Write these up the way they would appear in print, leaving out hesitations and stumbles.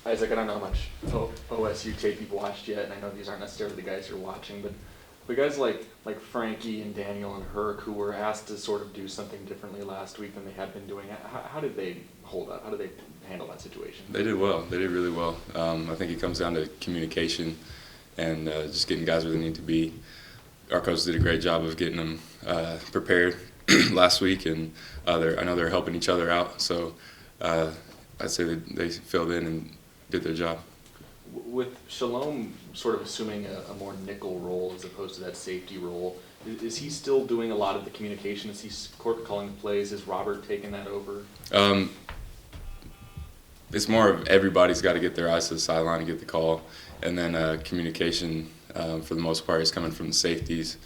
Isaac, I don't know how much OSU tape you've watched yet, and I know these aren't necessarily the guys you're watching, but guys like Frankie and Daniel and Herc, who were asked to sort of do something differently last week than they had been doing, how did they hold up? How did they handle that situation? They did well. They did really well. I think it comes down to communication and just getting guys where they need to be. Our coach did a great job of getting them prepared last week, and I know they're helping each other out. So I'd say they filled in and did their job. With Shalom sort of assuming a more nickel role as opposed to that safety role, is he still doing a lot of the communication? Is he calling the plays? Is Robert taking that over? It's more of everybody's got to get their eyes to the sideline and get the call, and then communication for the most part is coming from the safeties,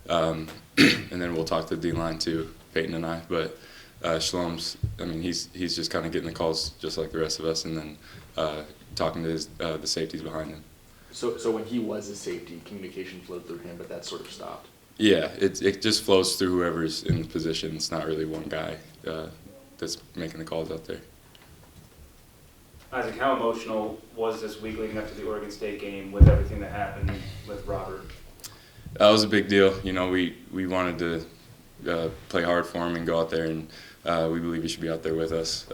and then we'll talk to the D-line too, Peyton and I. But Shalom's, he's just kind of getting the calls just like the rest of us, and then talking to the safeties behind him. So when he was a safety, communication flowed through him, but that sort of stopped? Yeah, it just flows through whoever's in the position. It's not really one guy that's making the calls out there. Isaac, how emotional was this week leading up to the Oregon State game with everything that happened with Robert? That was a big deal. You know, we wanted to play hard for him and go out there, and we believe he should be out there with us.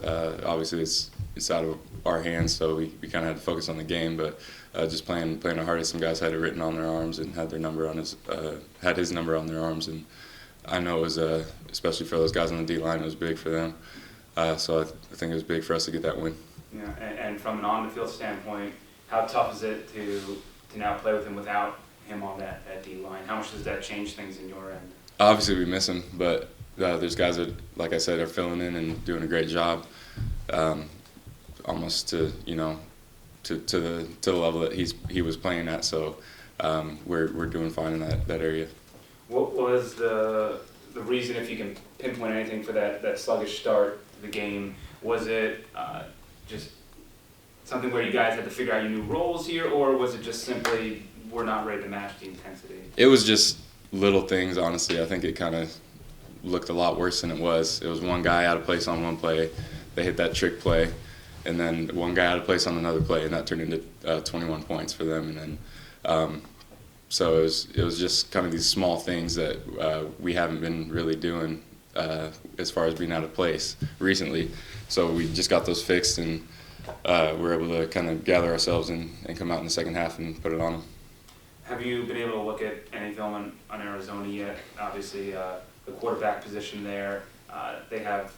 Obviously, it's out of our hands, so we kind of had to focus on the game, but just playing our hardest. Some guys had it written on their arms and had his number on their arms, and I know it was especially for those guys on the D line, it was big for them. So I think it was big for us to get that win. Yeah, and from an on-the-field standpoint, how tough is it to now play with him without him on that D line? How much does that change things in your end? Obviously, we miss him, but there's guys that, like I said, are filling in and doing a great job, almost to the level that he was playing at. So we're doing fine in that area. What was the reason, if you can pinpoint anything, for that sluggish start to the game? Was it just something where you guys had to figure out your new roles here, or was it just simply we're not ready to match the intensity? It was just little things, honestly. I think it kind of looked a lot worse than it was. It was one guy out of place on one play. They hit that trick play, and then one guy out of place on another play, and that turned into 21 points for them. And then so it was just kind of these small things that we haven't been really doing as far as being out of place recently. So we just got those fixed, and we're able to kind of gather ourselves and come out in the second half and put it on them. Have you been able to look at any film on Arizona yet? Obviously, the quarterback position there, they have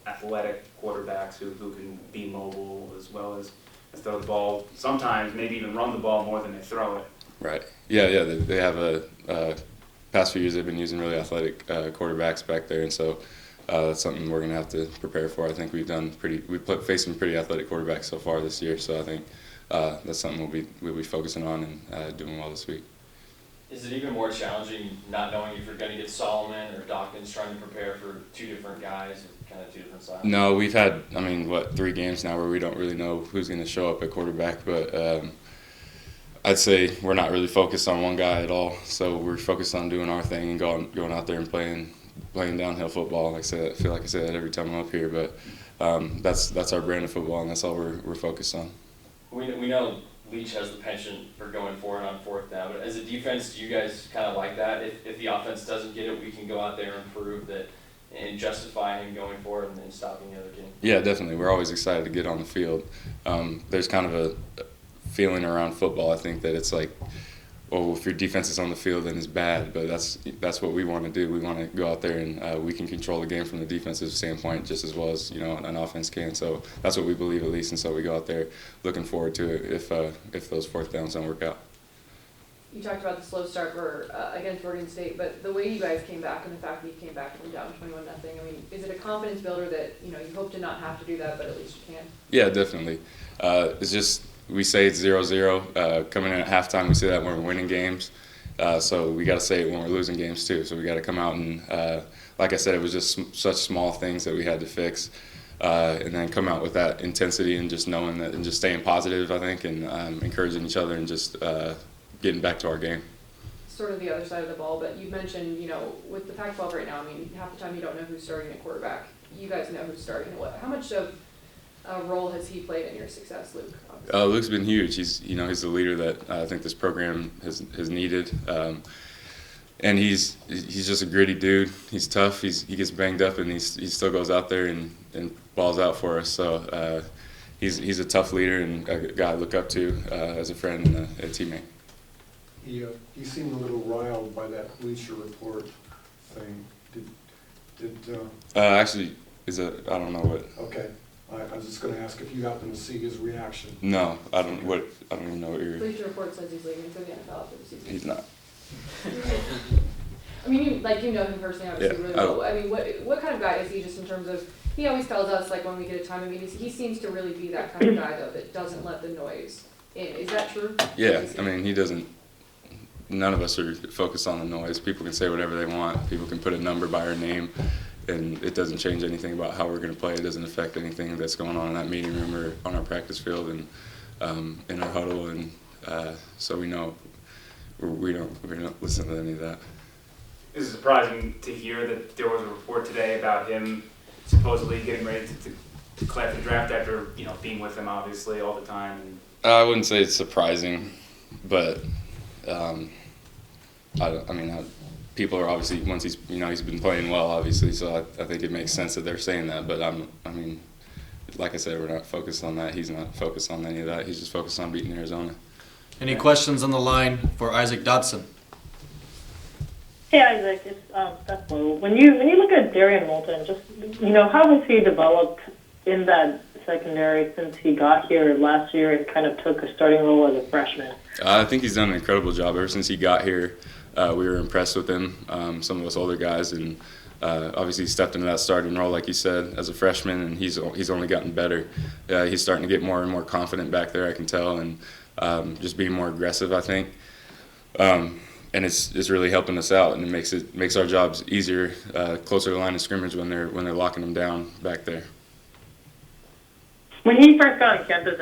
athletic quarterbacks who can be mobile as well as throw the ball. Sometimes maybe even run the ball more than they throw it. Right. Yeah. They have past few years they've been using really athletic quarterbacks back there, and so that's something we're going to have to prepare for. I think we've faced some pretty athletic quarterbacks so far this year, so I think that's something we'll be focusing on and doing well this week. Is it even more challenging not knowing if you're going to get Solomon or Dawkins trying to prepare for two different guys and kind of two different styles? No, we've had 3 games now where we don't really know who's going to show up at quarterback, but I'd say we're not really focused on one guy at all. So we're focused on doing our thing and going out there and playing downhill football. I feel like I say that every time I'm up here, but that's our brand of football, and that's all we're focused on. We know Leach has the penchant for going for it on fourth down, but as a defense, do you guys kind of like that? If the offense doesn't get it, we can go out there and prove that and justify him going for it and stopping the other team? Yeah, definitely. We're always excited to get on the field. There's kind of a feeling around football, I think, that it's like, well, if your defense is on the field, then it's bad. But that's what we want to do. We want to go out there and we can control the game from the defensive standpoint just as well as an offense can. So that's what we believe, at least, and so we go out there looking forward to it if those fourth downs don't work out. You talked about the slow start against Oregon State, but the way you guys came back and the fact that you came back from down 21-0, is it a confidence builder that you hope to not have to do that, but at least you can? Yeah, definitely. It's just, we say it's 0-0. Coming in at halftime, we say that when we're winning games. So we got to say it when we're losing games too. So we got to come out and, like I said, it was just such small things that we had to fix, and then come out with that intensity and just knowing that and just staying positive, I think, and encouraging each other and just getting back to our game. Sort of the other side of the ball, but you mentioned, with the Pac-12 right now, half the time you don't know who's starting at quarterback. You guys know who's starting. How much of role has he played in your success, Luke? Luke's been huge. He's the leader that I think this program has needed. And he's just a gritty dude. He's tough. He gets banged up, and he still goes out there and balls out for us. So he's a tough leader and a guy I look up to as a friend and a teammate. He seemed a little riled by that Bleacher Report thing. Actually, I don't know what. Okay, I was just going to ask if you happened to see his reaction. No, I don't even know what you're. Bleacher Report says he's leaving for the NFL after the season. He's not. I mean, you know him personally, obviously, Yeah. really well. I mean, what kind of guy is he, just in terms of, he always tells us, like, when we get a time of meetings, he seems to really be that kind of guy, though, that doesn't let the noise in. Is that true? Yeah, I mean, he doesn't. None of us are focused on the noise. People can say whatever they want. People can put a number by our name, and it doesn't change anything about how we're going to play. It doesn't affect anything that's going on in that meeting room or on our practice field and in our huddle. And so we know we don't listen to any of that. Is it surprising to hear that there was a report today about him supposedly getting ready to declare for the draft after being with him obviously all the time? And I wouldn't say it's surprising, but people are obviously, once he's been playing well, obviously, so I think it makes sense that they're saying that. But like I said, we're not focused on that. He's not focused on any of that. He's just focused on beating Arizona. Any questions on the line for Isaac Dotson? Hey Isaac, it's Steph Lowe. When you look at Darian Moulton, just how has he developed in that secondary since he got here last year and kind of took a starting role as a freshman? I think he's done an incredible job ever since he got here. We were impressed with him, some of us older guys, and obviously he stepped into that starting role, like you said, as a freshman, and he's only gotten better. He's starting to get more and more confident back there, I can tell, and just being more aggressive, I think. And it's really helping us out, and it makes our jobs easier, closer to the line of scrimmage when they're locking them down back there. When he first got on campus,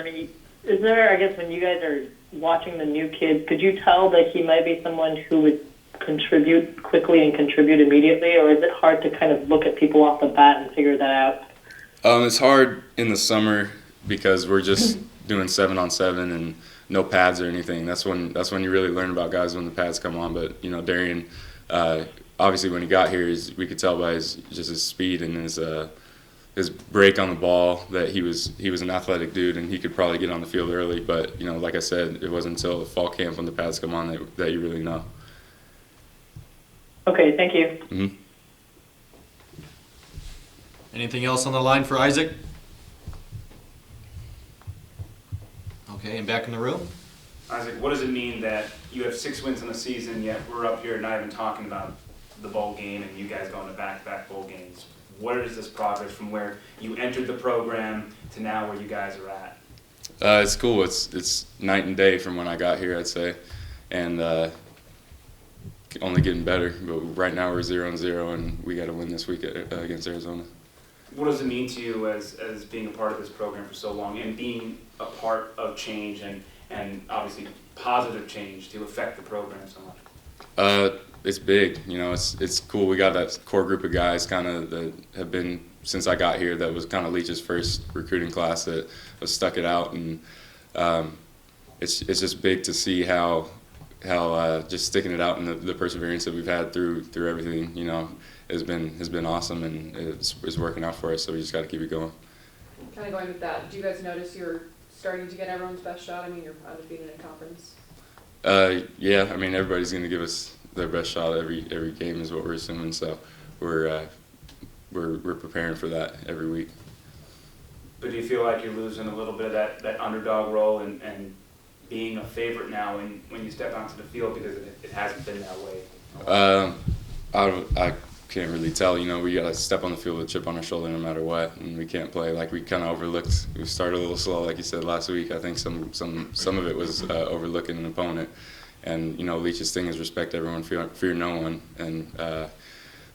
is there, I guess, when you guys are watching the new kids, could you tell that he might be someone who would contribute quickly and contribute immediately, or is it hard to kind of look at people off the bat and figure that out? It's hard in the summer because we're just doing 7-on-7 and no pads or anything. That's when you really learn about guys, when the pads come on. But Darian, obviously when he got here, we could tell by his speed and his break on the ball that he was an athletic dude and he could probably get on the field early. But like I said, it wasn't until the fall camp when the pads come on that you really know. Okay, thank you. Mm-hmm. Anything else on the line for Isaac? Okay, and back in the room. Isaac, what does it mean that you have 6 wins in the season, yet we're up here not even talking about the bowl game and you guys going to back-to-back bowl games? What is this progress from where you entered the program to now where you guys are at? It's cool. It's night and day from when I got here, I'd say, and only getting better. But right now we're 0-0, and we got to win this week against Arizona. What does it mean to you as being a part of this program for so long and being a part of change and obviously positive change to affect the program so much? It's big. It's cool. We got that core group of guys kind of that have been since I got here. That was kind of Leach's first recruiting class that was stuck it out, and it's just big to see how just sticking it out and the perseverance that we've had through everything, has been awesome, and it's working out for us. So we just got to keep it going. Kind of going with that, do you guys notice you're starting to get everyone's best shot? You're undefeated in conference. Yeah, everybody's going to give us their best shot every game is what we're assuming. So we're preparing for that every week. But do you feel like you're losing a little bit of that underdog role and being a favorite now when you step onto the field, because it hasn't been that way? I can't really tell. We got to step on the field with a chip on our shoulder no matter what, and we can't play like we kind of overlooked. We started a little slow, like you said last week. I think some of it was overlooking an opponent. And Leach's thing is respect everyone, fear no one, and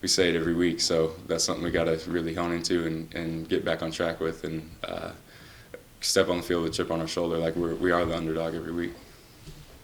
we say it every week. So that's something we got to really hone into and get back on track with, and step on the field with a chip on our shoulder like we are the underdog every week.